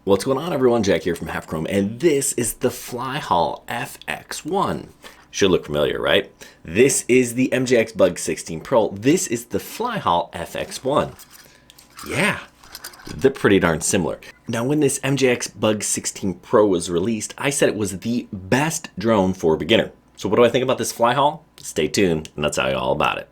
What's going on, everyone? Jack here from Half Chrome, and this is the Flyhal FX1. Should look familiar, right? This is the MJX Bugs 16 Pro. This is the Flyhal FX1. Yeah, they're pretty darn similar. Now, when this MJX Bugs 16 Pro was released, I said it was the best drone for a beginner. So what do I think about this Flyhal? Stay tuned, and I'll tell you all about it.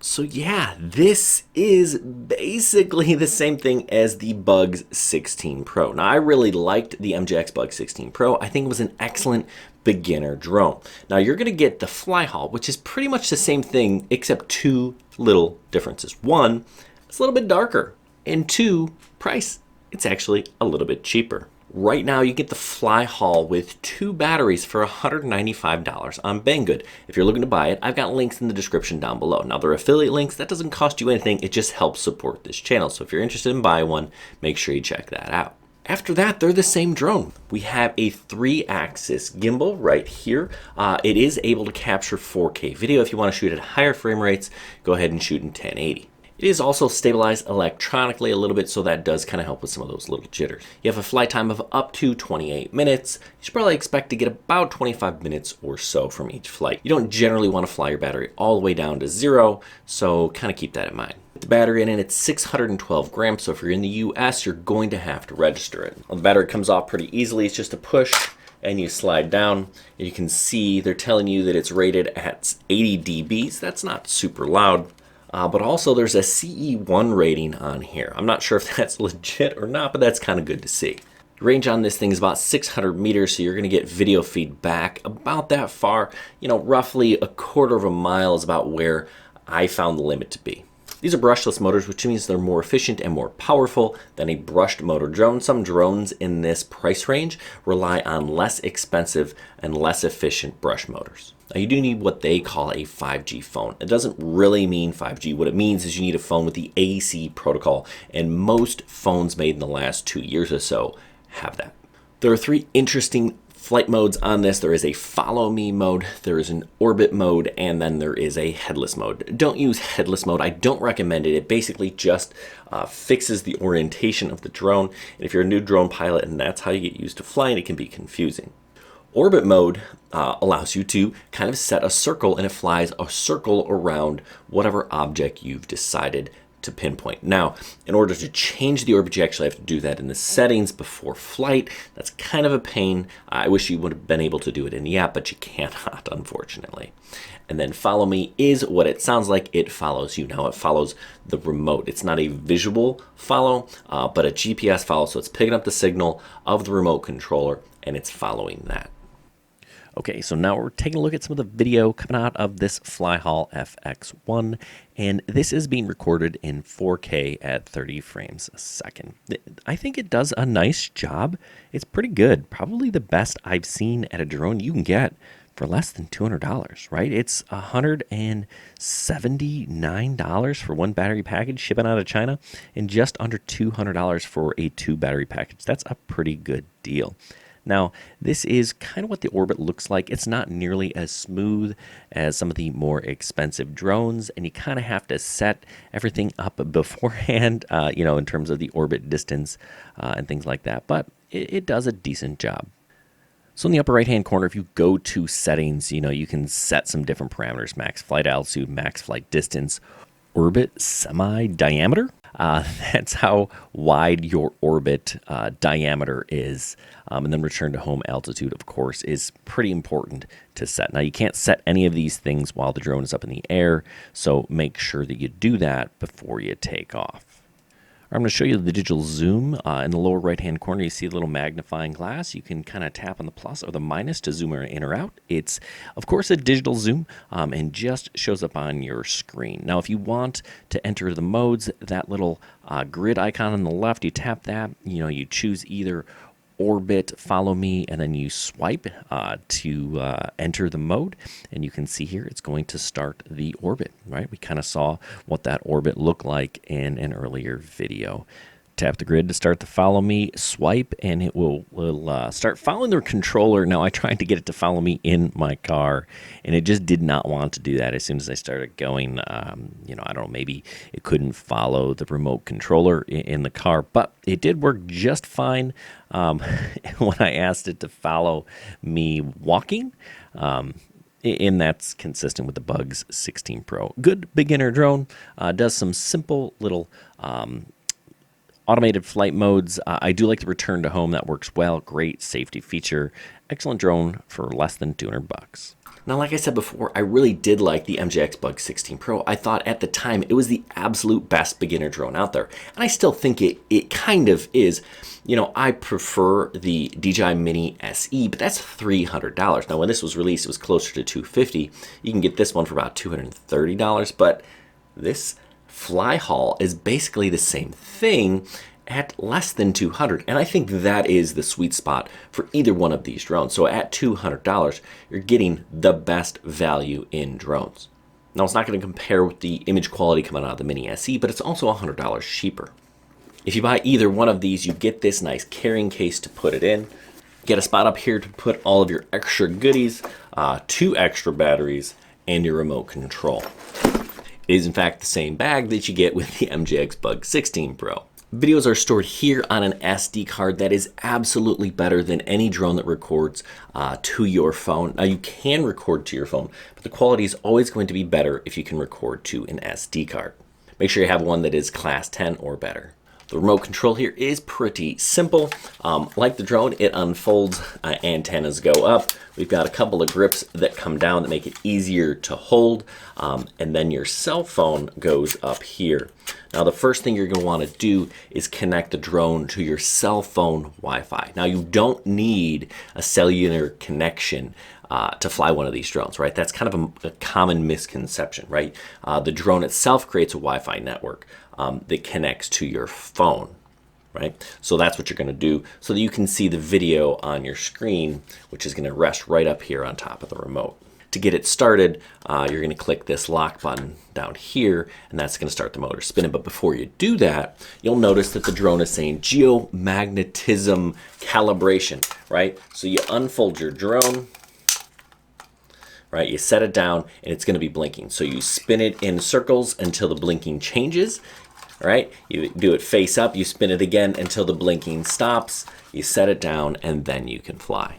So yeah, this is basically the same thing as the Bugs 16 Pro. Now, I really liked the MJX Bugs 16 Pro. I think it was an excellent beginner drone. Now, you're going to get the Flyhal, which is pretty much the same thing, except two little differences. One, it's a little bit darker. And two, price, it's actually a little bit cheaper. Right now, you get the Flyhal with two batteries for $195 on Banggood. If you're looking to buy it, I've got links in the description down below. Now, they're affiliate links. That doesn't cost you anything. It just helps support this channel. So if you're interested in buying one, make sure you check that out. After that, they're the same drone. We have a 3-axis gimbal right here. It is able to capture 4K video. If you want to shoot at higher frame rates, go ahead and shoot in 1080. It is also stabilized electronically a little bit, so that does kind of help with some of those little jitters. You have a flight time of up to 28 minutes. You should probably expect to get about 25 minutes or so from each flight. You don't generally want to fly your battery all the way down to 0, so kind of keep that in mind. The battery in it, it's 612 grams, so if you're in the US, you're going to have to register it. Well, the battery comes off pretty easily. It's just a push, and you slide down. And you can see they're telling you that it's rated at 80 dBs. That's not super loud. But also there's a CE1 rating on here. I'm not sure if that's legit or not, but that's kind of good to see. Range on this thing is about 600 meters, so you're going to get video feedback about that far. You know, roughly a quarter of a mile is about where I found the limit to be. These are brushless motors, which means they're more efficient and more powerful than a brushed motor drone. Some drones in this price range rely on less expensive and less efficient brush motors. Now, you do need what they call a 5G phone. It doesn't really mean 5G. What it means is you need a phone with the AC protocol, and most phones made in the last 2 years or so have that. There are 3 interesting flight modes on this. There is a follow me mode, there is an orbit mode, and then there is a headless mode. Don't use headless mode. I don't recommend it. It basically just fixes the orientation of the drone. And if you're a new drone pilot and that's how you get used to flying, it can be confusing. Orbit mode allows you to kind of set a circle, and it flies a circle around whatever object you've decided to pinpoint. Now, in order to change the orbit, you actually have to do that in the settings before flight. That's kind of a pain. I wish you would have been able to do it in the app, but you cannot, unfortunately. And then follow me is what it sounds like. It follows you. Now, it follows the remote. It's not a visual follow, but a GPS follow. So it's picking up the signal of the remote controller, and it's following that. Okay, so now we're taking a look at some of the video coming out of this Flyhal FX1, and this is being recorded in 4K at 30 frames a second. I think it does a nice job. It's pretty good, probably the best I've seen at a drone you can get for less than $200, right? It's $179 for one battery package shipping out of China, and just under $200 for a 2 battery package. That's a pretty good deal. Now, this is kind of what the orbit looks like. It's not nearly as smooth as some of the more expensive drones, and you kind of have to set everything up beforehand, you know, in terms of the orbit distance and things like that. But it does a decent job. So in the upper right-hand corner, if you go to settings, you know, you can set some different parameters: max flight altitude, max flight distance, orbit semi-diameter. That's how wide your orbit diameter is. And then return to home altitude, of course, is pretty important to set. Now, you can't set any of these things while the drone is up in the air, so make sure that you do that before you take off. I'm going to show you the digital zoom. In the lower right-hand corner, you see a little magnifying glass. You can kind of tap on the plus or the minus to zoom in or out. It's, of course, a digital zoom and just shows up on your screen. Now, if you want to enter the modes, that little grid icon on the left, you tap that. You know, you choose either orbit, follow me, and then you swipe to enter the mode, and you can see here it's going to start the orbit, right? We kind of saw what that orbit looked like in an earlier video. Tap the grid to start the follow me swipe, and it will start following the controller. Now, I tried to get it to follow me in my car, and it just did not want to do that. As soon as I started going, I don't know, maybe it couldn't follow the remote controller in the car, but it did work just fine when I asked it to follow me walking. And that's consistent with the Bugs 16 Pro. Good beginner drone. Does some simple little automated flight modes. I do like the return to home. That works well. Great safety feature. Excellent drone for less than $200. Now, like I said before, I really did like the MJX Bugs 16 Pro. I thought at the time it was the absolute best beginner drone out there. And I still think it kind of is. I prefer the DJI Mini SE, but that's $300. Now, when this was released, it was closer to $250. You can get this one for about $230, but this Flyhal is basically the same thing at less than $200, and I think that is the sweet spot for either one of these drones. So at $200, you're getting the best value in drones. Now, it's not going to compare with the image quality coming out of the Mini SE, but it's also $100 cheaper. If you buy either one of these, you get this nice carrying case to put it in. Get a spot up here to put all of your extra goodies, 2 extra batteries, and your remote control. It is in fact the same bag that you get with the MJX Bugs 16 Pro. Videos are stored here on an SD card that is absolutely better than any drone that records to your phone. Now, you can record to your phone, but the quality is always going to be better if you can record to an SD card. Make sure you have one that is class 10 or better. The remote control here is pretty simple. Like the drone, it unfolds, antennas go up. We've got a couple of grips that come down that make it easier to hold. And then your cell phone goes up here. Now, the first thing you're going to want to do is connect the drone to your cell phone Wi-Fi. Now, you don't need a cellular connection to fly one of these drones, right? That's kind of a common misconception, right? The drone itself creates a Wi-Fi network that connects to your phone, right? So that's what you're going to do so that you can see the video on your screen, which is going to rest right up here on top of the remote. To get it started, you're going to click this lock button down here, and that's going to start the motor spinning. But before you do that, you'll notice that the drone is saying geomagnetism calibration, right? So you unfold your drone, right? You set it down, and it's going to be blinking. So you spin it in circles until the blinking changes. All right, you do it face up, you spin it again until the blinking stops, you set it down, and then you can fly.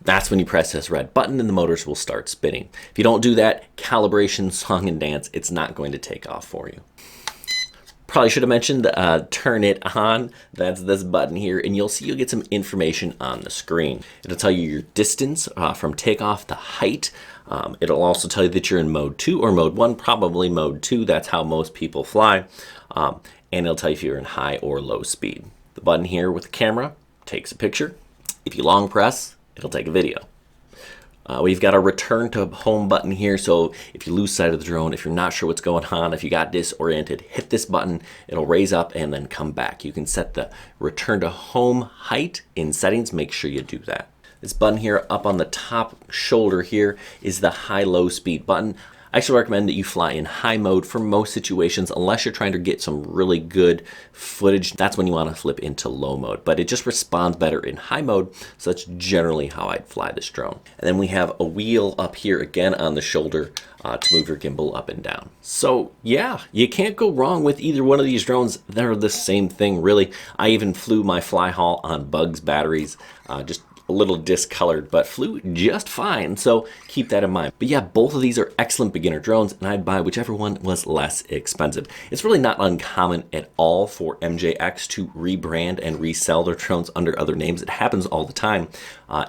That's when you press this red button and the motors will start spinning. If you don't do that, calibration, song, and dance, it's not going to take off for you. Probably should have mentioned turn it on. That's this button here, and you'll get some information on the screen. It'll tell you your distance from takeoff, the height. It'll also tell you that you're in mode 2 or mode 1, probably mode 2. That's how most people fly. And it'll tell you if you're in high or low speed. The button here with the camera takes a picture. If you long press, it'll take a video. We've got a return to home button here, so if you lose sight of the drone, if you're not sure what's going on, if you got disoriented, hit this button, it'll raise up and then come back. You can set the return to home height in settings, make sure you do that. This button here up on the top shoulder here is the high-low speed button. I actually recommend that you fly in high mode for most situations, unless you're trying to get some really good footage. That's when you want to flip into low mode, but it just responds better in high mode, so that's generally how I'd fly this drone. And then we have a wheel up here again on the shoulder to move your gimbal up and down. So yeah, you can't go wrong with either one of these drones. They're the same thing, really. I even flew my Flyhal on Bugs batteries, just a little discolored, but flew just fine, so keep that in mind. But yeah, both of these are excellent beginner drones, and I'd buy whichever one was less expensive. It's really not uncommon at all for MJX to rebrand and resell their drones under other names. It happens all the time.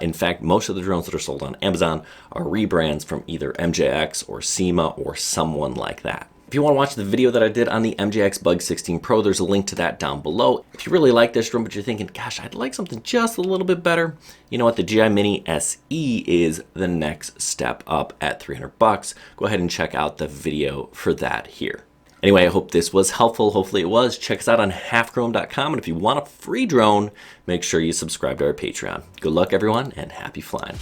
In fact, most of the drones that are sold on Amazon are rebrands from either MJX or SEMA or someone like that. If you want to watch the video that I did on the MJX Bugs 16 Pro, there's a link to that down below. If you really like this drone, but you're thinking, gosh, I'd like something just a little bit better, you know what? The DJI Mini SE is the next step up at $300. Go ahead and check out the video for that here. Anyway, I hope this was helpful. Hopefully it was. Check us out on halfchrome.com. And if you want a free drone, make sure you subscribe to our Patreon. Good luck, everyone, and happy flying.